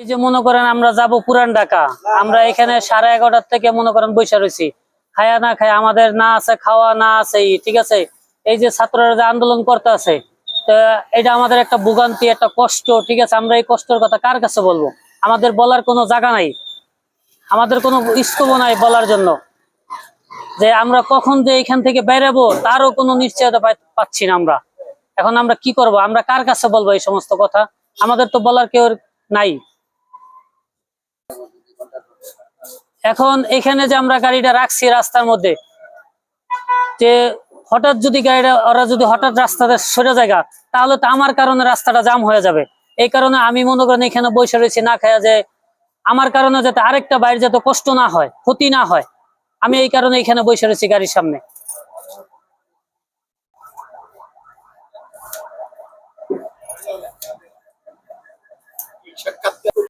এই যে মনে করেন আমরা যাব পুরান ঢাকা, আমরা এখানে 11:30 থেকে মনে করেন বসে রয়েছি, খায়া না খায়, আমাদের না আছে খাওয়া না আছে, ঠিক আছে। এই যে ছাত্ররা যে আন্দোলন করতে আছে, তো এটা আমাদের একটা ভোগান্তি, একটা কষ্ট, ঠিক আছে। আমরা এই কষ্টের কথা কার কাছে বলবো? আমাদের বলার কোনো জায়গা নাই, আমাদের কোনো স্কোপ নাই বলার জন্য। যে আমরা কখন যে এখান থেকে বেরাবো তারও কোনো নিশ্চয়তা পাচ্ছি না আমরা। এখন আমরা কি করব? আমরা কার কাছে বলবো এই সমস্ত কথা? আমাদের তো বলার কেউ নাই। এখন এখানে যে আমরা গাড়িটা রাখছি রাস্তার মধ্যে, যে হঠাৎ যদি গাড়িটা ওরা যদি হঠাৎ রাস্তাতে সরে যায়, তাহলে তো আমার কারণে রাস্তাটা জাম হয়ে যাবে। এই কারণে আমি মনে করেন এখানে বসে রয়েছি না খায়া, যে আমার কারণে যাতে আরেকটা বাইরে যাতে কষ্ট না হয়, ক্ষতি না হয়, আমি এই কারণে এখানে বসে রয়েছি গাড়ির সামনে।